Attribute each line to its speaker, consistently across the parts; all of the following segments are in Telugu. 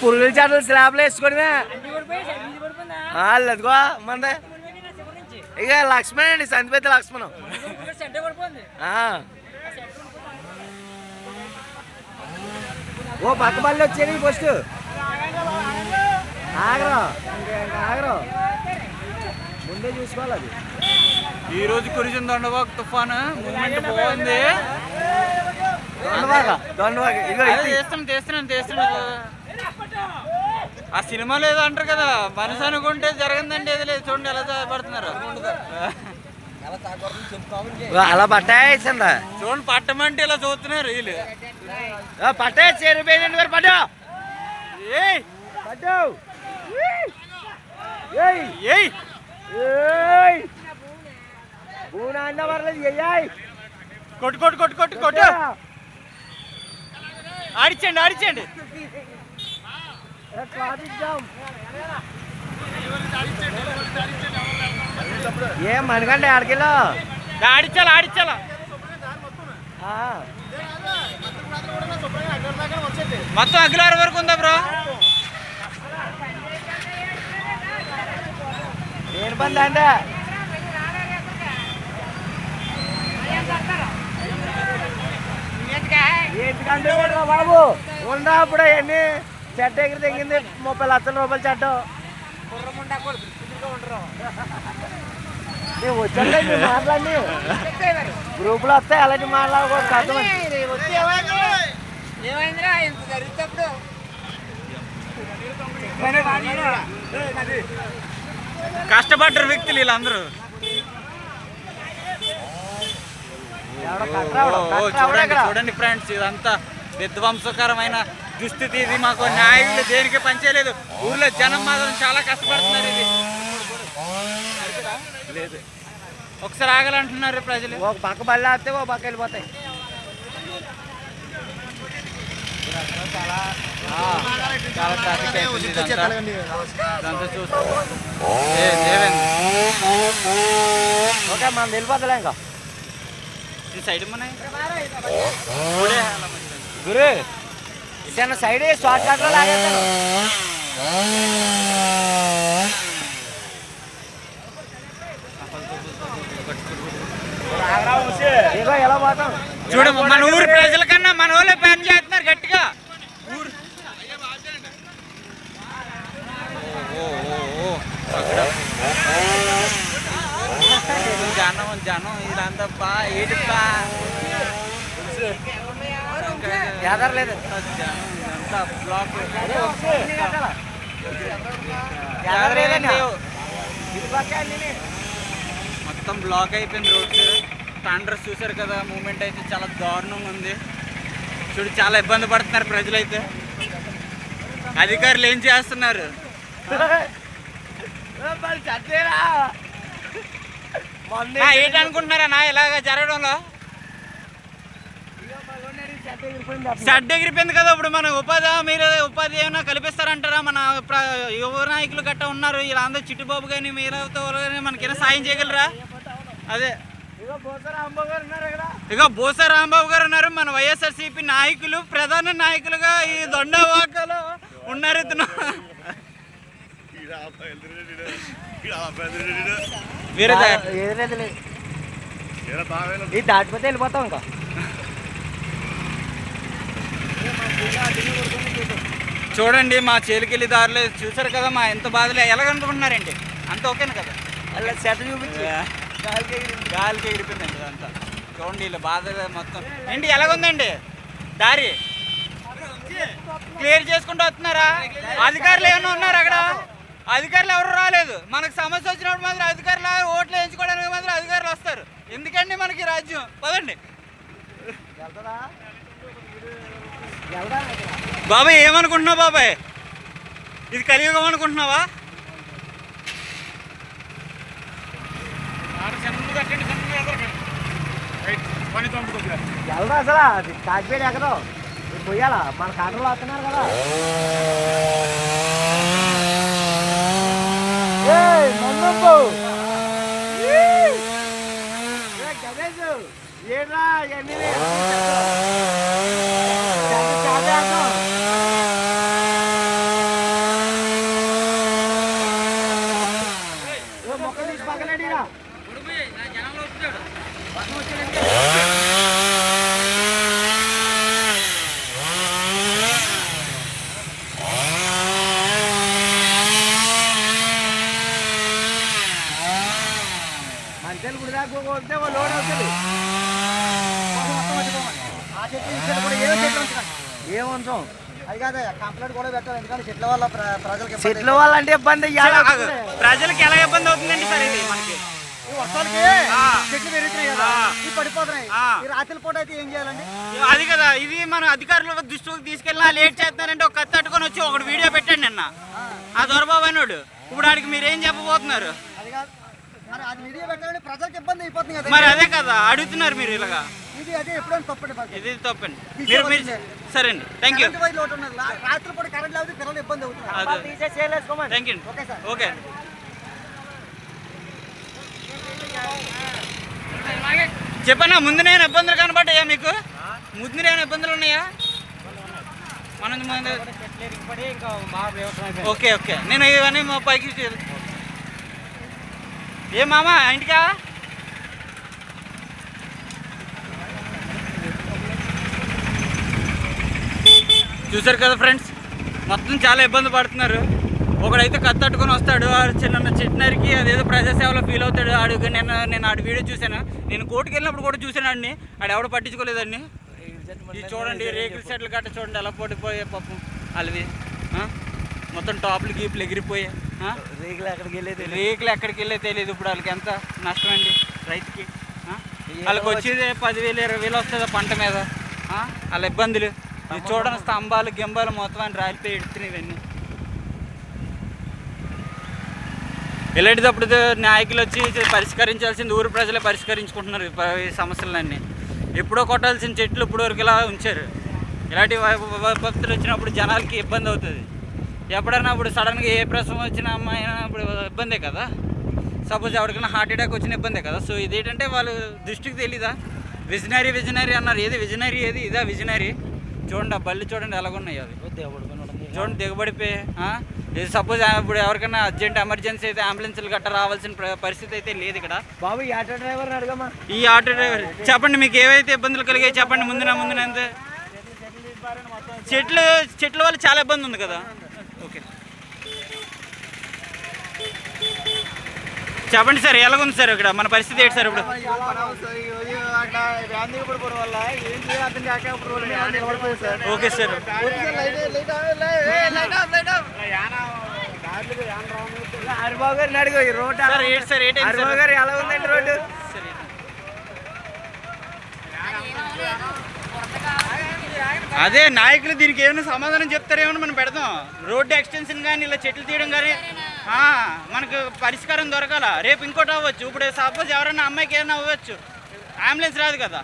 Speaker 1: పురుగుల చాటలు స్లాబ్లో వేసుకోవడమే. అదిగో మందే ఇక లక్ష్మణ్ అండి, సంతిపేత లక్ష్మణం. ఓ పక్క బళ్ళు వచ్చేది ఫస్ట్. ఆగరు ఆగరు, ముందే చూసుకోవాలి. అది
Speaker 2: ఈ రోజు కురిసిన దొండబాగ తుఫాను మూమెంట్ బాగుంది. తీస్తున్నాను. ఆ సినిమాలో ఏదో అంటారు కదా, మనసు అనుకుంటే జరగదండి, ఏది లేదు. చూడండి ఎలా పడుతున్నారు.
Speaker 1: అలా పట్టాయిందా
Speaker 2: చూడండి, పట్టమంటే ఇలా చూస్తున్నారు వీళ్ళు.
Speaker 1: పట్టే చేరిపోయిందండి మరి. పట్టు
Speaker 2: కొట్టు కొట్టు కొట్టు కొట్టు కొట్టు, ఆడిచ్చండి ఆడిచ్చండి.
Speaker 1: ఏం మనకండి ఆడికెళ్ళా
Speaker 2: ఆడిచ్చాలా ఆడిచ్చాలా. మొత్తం అగ్గిలార వరకు ఉందా బ్రో?
Speaker 1: నేను బంద్ అంటే ఏంటికంటే బాబు ఉందా అప్పుడు అవన్నీ. చెట్ట ఎగిరి తెగింది 30 లక్షల రూపాయల చెట్ట. వచ్చండి మాట్లాడి గ్రూపులో వస్తాయి అలాంటి మాట్లాడకూడదు.
Speaker 2: కష్టపడ్డారు వ్యక్తులు వీళ్ళందరూ. చూడండి ఫ్రెండ్స్, ఇదంతా విధ్వంసకరమైన దుస్థితి. ఇది మాకు న్యాయులు దేనికి పనిచేయలేదు. ఊర్లో జనం మాత్రం చాలా కష్టపడుతున్నారు. ఇది లేదు, ఒకసారి ఆగాలంటున్నారు ప్రజలు.
Speaker 1: ఒక పక్క బళ్ళు వస్తే ఒక పక్క వెళ్ళిపోతాయి.
Speaker 2: చాలా ట్రాఫిక్ అయిపోయింది. ఇదంతా చూస్తాం.
Speaker 1: ఓకే, మనం వెళ్ళిపోతలే ఇంకా.
Speaker 2: ఈ సైడ్ మన
Speaker 1: గురు చిన్న సైడ్ షార్ట్ కట్ లో లాగేస్తాను. ఇగో ఎలా పోతాం
Speaker 2: చూడు. మన ఊరు ప్రజల కన్నా మన వాళ్ళే పని చేస్తున్నారు గట్టిగా. జనం జనం ఇదంతా ఏడుపా
Speaker 1: ఎదరలేదు.
Speaker 2: ఇదంతా బ్లాక్ మొత్తం బ్లాక్ అయిపోయింది రోడ్స్. థండర్స్ చూసారు కదా, మూమెంట్ అయితే చాలా దారుణంగా ఉంది. చూడు, చాలా ఇబ్బంది పడుతున్నారు ప్రజలైతే. అధికారులు ఏం చేస్తున్నారు? ఏంటనుకుంటున్నారా నా ఇలాగ జరగడంలో? షడ్ ఎగిరిపోయింది కదా. ఇప్పుడు మన మీరు ఉపాధి ఏమైనా కల్పిస్తారంటారా? మన యువ నాయకులు గట్టా ఉన్నారు, వీళ్ళందరూ చిట్టుబాబు కానీ మీరతో కానీ మనకైనా సాయం చేయగలరా? అదే ఇక బోసా రాంబాబు గారు ఉన్నారు, మన వైఎస్ఆర్సీపీ నాయకులు, ప్రధాన నాయకులుగా ఈ దొండవాకలో ఉన్నారు. ఇతను
Speaker 1: ఇది దాటిపోతే వెళ్ళిపోతాం ఇంకా.
Speaker 2: చూడండి, మా చేలికెళ్ళి దారిలో చూసారు కదా, మా ఎంత బాధలే ఎలాగనుకుంటున్నారండి. అంత ఓకేనా కదా?
Speaker 1: అలా చెత్త చూపించి
Speaker 2: గాలికి ఎగిరిపోయిందండి అదంతా. చూడండి వీళ్ళ బాధ మొత్తం. ఏంటి ఎలాగుందండి దారి? క్లియర్ చేసుకుంటూ వస్తున్నారా? అధికారులు ఏమైనా ఉన్నారు అక్కడ? అధికారులు ఎవరు రాలేదు. మనకు సమస్య వచ్చినప్పుడు మాత్రం అధికారులు, ఓట్లు వేయించుకోవడానికి మాత్రం అధికారులు వస్తారు. ఎందుకండి మనకి రాజ్యం? పదండి బాబాయ్. ఏమనుకుంటున్నావు బాబాయ్? ఇది కలియుగం అనుకుంటున్నావా?
Speaker 1: వెళ్దా అసలు అది కాకిపేట ఎక్కదో పోయాలా? మన కాటలు వస్తున్నారు కదా. ఏడ్రా ఎన్ని మొక్క తీసి పక్కనడిరా మంచిగా గుడి దాకా పోతే లోడ్ అవుతుంది ఆ చెట్లు ఈ చెట్లు కూడా ఏమో చెట్లు ఉంచండి ఏముంచాం అది కాదు కంప్లైంట్ కూడా పెట్టాలి ఎందుకంటే చెట్ల వల్ల ప్రజలకి చెట్ల వల్ల అంటే ఇబ్బంది
Speaker 2: ప్రజలకి ఎలా ఇబ్బంది అవుతుందండి సార్ ఇది మనకి
Speaker 1: వర్షాలకి చెట్లు పెరుగుతున్నాయి కదా ఇవి పడిపోతున్నాయి ఈ రాత్రి పూట అయితే ఏం చేయాలండి
Speaker 2: అది కదా ఇది మన అధికారుల దృష్టికి తీసుకెళ్ళినా లేట్ చేస్తున్నారంటే ఒక కత్తి అట్టుకొని వచ్చి ఒకటి వీడియో పెట్టండి నిన్న ఆ దొరబాబు అయినోడు ఇప్పుడు ఆడికి మీరేం చెప్పబోతున్నారు
Speaker 1: అది కాదు మరి అది వీడియో పెట్టాలంటే ప్రజలకు ఇబ్బంది అయిపోతుంది కదా
Speaker 2: మరి అదే కదా అడుగుతున్నారు మీరు ఇలాగా
Speaker 1: ఇది అదే ఎప్పుడైనా తప్పండి
Speaker 2: ఇది తప్పండి మీరు సరే అండి థ్యాంక్ యూ
Speaker 1: రాత్రి పూట కరెంట్ లేకపోతే పిల్లలు ఇబ్బంది అవుతుంది
Speaker 2: థ్యాంక్ యూ ఓకే చెప్పన్నా ముందు నేను ఇబ్బందులు కనబడ్డాయా మీకు ముందు నేను ఇబ్బందులు ఉన్నాయా మన ఓకే ఓకే నేను ఇవన్నీ మా పైకి ఏ మామా ఇంటికా చూసారు కదా ఫ్రెండ్స్ మొత్తం చాలా ఇబ్బంది పడుతున్నారు ఒకడైతే కత్తట్టుకొని వస్తాడు చిన్న చిన్నరికి అదేదో ప్రజాసేవలో ఫీల్ అవుతాడు ఆడు నేను ఆడు వీడియో చూశాను నేను కోర్టుకు వెళ్ళినప్పుడు కూడా చూశాను ఆడిని ఆడు ఎవడో పట్టించుకోలేదండి ఇది చూడండి రేకుల సెట్లు గట్ట చూడండి ఎలా పడిపోయే పాపం వాళ్ళవి మొత్తం టాప్లు గీపులు ఎగిరిపోయాయి రేకులు ఎక్కడికి వెళ్ళే తెలియదు ఇప్పుడు వాళ్ళకి ఎంత నష్టం అండి రైతుకి వాళ్ళకి వచ్చేది 10,000 20,000 వస్తుంది పంట మీద వాళ్ళ ఇబ్బందులు ఇది చూడండి స్తంభాలు గింబాలు మొత్తం అని రాలిపోయి ఎడుతున్నాయి ఇవన్నీ ఇలాంటిదప్పుడు నాయకులు వచ్చి పరిష్కరించాల్సింది ఊరు ప్రజలే పరిష్కరించుకుంటున్నారు ఈ సమస్యలన్నీ ఎప్పుడో కొట్టాల్సిన చెట్లు ఇప్పుడు వరకు ఇలా ఉంచారు ఇలాంటి విపత్తులు వచ్చినప్పుడు జనాలకి ఇబ్బంది అవుతుంది ఎప్పుడైనా ఇప్పుడు సడన్గా ఏ ప్రసవం వచ్చిన అమ్మాయి అయినా ఇప్పుడు ఇబ్బందే కదా సపోజ్ ఎవరికైనా హార్ట్ అటాక్ వచ్చిన ఇబ్బందే కదా సో ఇదేంటంటే వాళ్ళు దృష్టికి తెలీదా విజనరీ అన్నారు ఏది విజనరీ ఏది ఇదా విజనరీ చూడండి ఆ బళ్ళు చూడండి ఎలాగున్నాయి అవి చూడండి దిగబడిపోయి ఇది సపోజ్ ఇప్పుడు ఎవరికైనా అర్జెంట్ ఎమర్జెన్సీ అయితే అంబులెన్స్లు గట్ట రావాల్సిన పరిస్థితి అయితే లేదు ఇక్కడ
Speaker 1: బాబు ఈ ఆటో డ్రైవర్ అడగమ్మా
Speaker 2: ఈ ఆటో డ్రైవర్ చెప్పండి మీకు ఏవైతే ఇబ్బందులు కలిగాయి చెప్పండి ముందున అంతే చెట్ల వల్ల చాలా ఇబ్బంది ఉంది కదా ఓకే చెప్పండి సార్ ఎలాగుంది సార్ ఇక్కడ మన పరిస్థితి ఏంటి సార్ ఇప్పుడు ఓకే సార్
Speaker 1: హరిబాబు గారిని అడిగో ఈ రోడ్ హరిబాబు గారు ఎలా ఉందండి రోడ్డు
Speaker 2: అదే నాయకులు దీనికి ఏమైనా సమాధానం చెప్తారేమో మనం పెడదాం రోడ్డు ఎక్స్టెన్షన్ కానీ ఇలా చెట్లు తీయడం కానీ మనకు పరిష్కారం దొరకాల రేపు ఇంకోటి అవ్వచ్చు ఇప్పుడు సపోజ్ ఎవరైనా అమ్మాయికి ఏమైనా అవ్వచ్చు అంబులెన్స్ రాదు కదా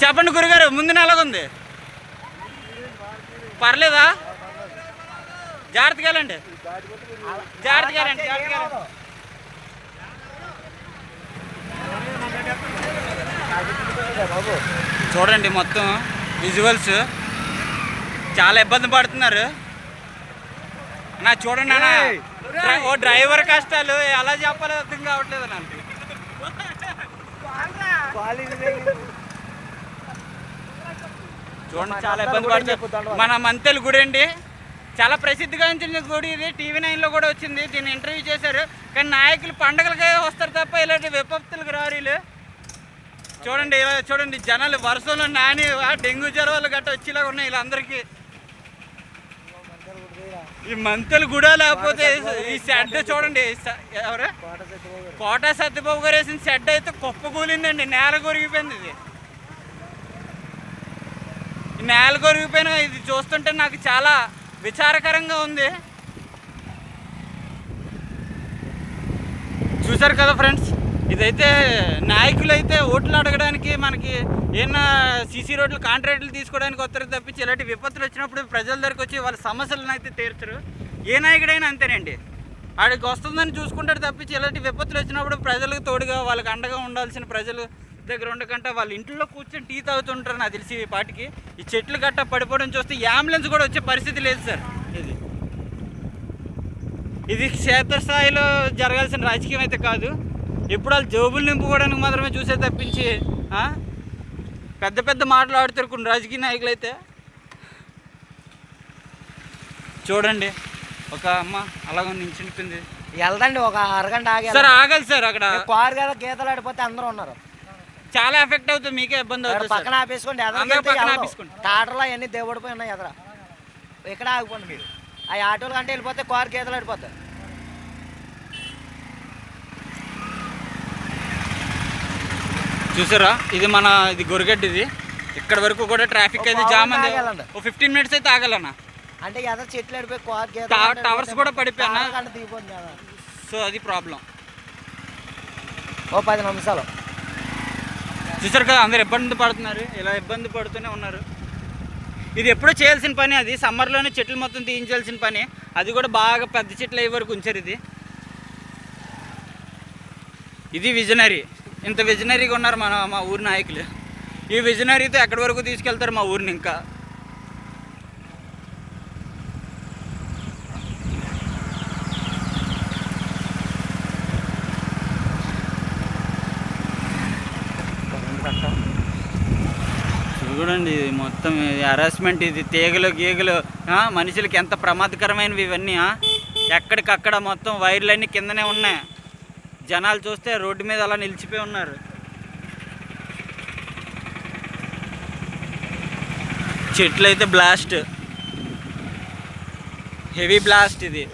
Speaker 2: చెప్పండి గురుగారు ముందున ఎలాగుంది పర్లేదా జాగ్రత్తగా వెళ్ళండి చూడండి మొత్తం విజువల్స్ చాలా ఇబ్బంది పడుతున్నారు నా చూడండి అన్న ఓ డ్రైవర్ కష్టాలు ఎలా చెప్పాలో అర్థం కావట్లేదు నాకు చూడండి చాలా ఇబ్బంది పడుతుంది మన మంతెలు గుడి అండి చాలా ప్రసిద్ధిగాంచిన గుడి ఇది టీవీ 9లో కూడా వచ్చింది దీన్ని ఇంటర్వ్యూ చేశారు కానీ నాయకులు పండగలకే వస్తారు తప్ప ఇలాంటి విపత్తులకు రారు వీళ్ళు చూడండి ఇలా చూడండి జనాలు వర్షంలో నాని డెంగ్యూ జ్వరాలు గట్ట వచ్చేలాగా ఉన్నాయి వీళ్ళందరికీ ఈ మంతెలు గుడా లేకపోతే ఈ షెడ్ చూడండి ఎవరు కోట సత్యబాబు గారు వేసిన షెడ్ అయితే కుప్ప కూలిందండి నేల కొరిగిపోయింది ఇది నేల కొరిగిపోయిన ఇది చూస్తుంటే నాకు చాలా విచారకరంగా ఉంది చూసారు కదా ఫ్రెండ్స్ ఇదైతే నాయకులు అయితే ఓట్లు అడగడానికి మనకి ఏమన్నా సీసీ రోడ్లు కాంట్రాక్టులు తీసుకోవడానికి వస్తారు తప్పించి ఇలాంటి విపత్తులు వచ్చినప్పుడు ప్రజల దగ్గరికి వచ్చి వాళ్ళ సమస్యలను అయితే తీర్చరు ఏ నాయకుడైనా అంతేనండి ఆడికి వస్తుందని చూసుకుంటాడు తప్పించి ఇలాంటి విపత్తులు వచ్చినప్పుడు ప్రజలకు తోడుగా వాళ్ళకి అండగా ఉండాల్సిన ప్రజలు దగ్గర ఉండకంటే వాళ్ళ ఇంట్లో కూర్చొని టీ తాగుతుంటారు నాకు తెలిసి ఈ పాటికి. ఈ చెట్లు గట్ట పడిపోవడం చూస్తే అంబులెన్స్ కూడా వచ్చే పరిస్థితి లేదు సార్. ఇది క్షేత్రస్థాయిలో జరగాల్సిన రాజకీయం అయితే కాదు. ఎప్పుడు వాళ్ళు జోబులు నింపుకోవడానికి మాత్రమే చూసే తప్పించి పెద్ద పెద్ద మాటలు ఆడుతారు కొన్ని రాజకీయ నాయకులు అయితే. చూడండి ఒక అమ్మ అలాగ నించుంటుంది.
Speaker 1: వెళ్దండి ఒక అరగంట ఆగి
Speaker 2: సార్ ఆగాలి సార్. అక్కడ
Speaker 1: కారు కదా గీతలు ఆడిపోతే అందరూ ఉన్నారు,
Speaker 2: చాలా ఎఫెక్ట్ అవుతుంది, మీకే ఇబ్బంది అవుతుంది.
Speaker 1: పక్కన ఆపేసుకోండి, టాటర్లో అవన్నీ దేవుడిపోయి ఉన్నాయి ఎదరా, ఇక్కడ ఆగిపోండి మీరు. ఆ ఆటోలు కంటే వెళ్ళిపోతే కారు గీతలు ఆడిపోతాయి.
Speaker 2: చూసారా ఇది ఇది గొరగడ్డ. ఇది ఇక్కడ వరకు కూడా ట్రాఫిక్ అయితే జామ్ ఉంది. 15 minutes అయితే ఆగాలన్నా.
Speaker 1: అంటే ఎదర చెట్లు ఆడిపోయి కారు గీతలు
Speaker 2: టవర్స్ కూడా పడిపోయినా
Speaker 1: దిగిపోతుంది కదా.
Speaker 2: సో అది ప్రాబ్లం.
Speaker 1: ఓ 10 నిమిషాలు
Speaker 2: చూసారు కదా అందరు ఇబ్బంది పడుతున్నారు, ఇలా ఇబ్బంది పడుతూనే ఉన్నారు. ఇది ఎప్పుడో చేయాల్సిన పని, అది సమ్మర్లోనే చెట్లు మొత్తం తీయించాల్సిన పని. అది కూడా బాగా పెద్ద చెట్లు అయ్యే వరకు ఉంచారు. ఇది విజనరీ. ఇంత విజనరీగా ఉన్నారు మా ఊరి నాయకులు. ఈ విజనరీతో ఎక్కడి వరకు తీసుకెళ్తారు మా ఊరిని. ఇంకా చూడండి మొత్తం హరాస్మెంట్. ఇది తీగలు గీగలు మనుషులకి ఎంత ప్రమాదకరమైనవి ఇవన్నీ. ఎక్కడికక్కడ మొత్తం వైర్లన్నీ కిందనే ఉన్నాయి. జనాలు చూస్తే రోడ్డు మీద అలా నిలిచిపోయి ఉన్నారు. చెట్లు అయితే బ్లాస్ట్, హెవీ బ్లాస్ట్. ఇది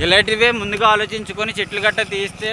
Speaker 2: ఇలాంటివే ముందుగా ఆలోచించుకొని చెట్లు గట్ట తీస్తే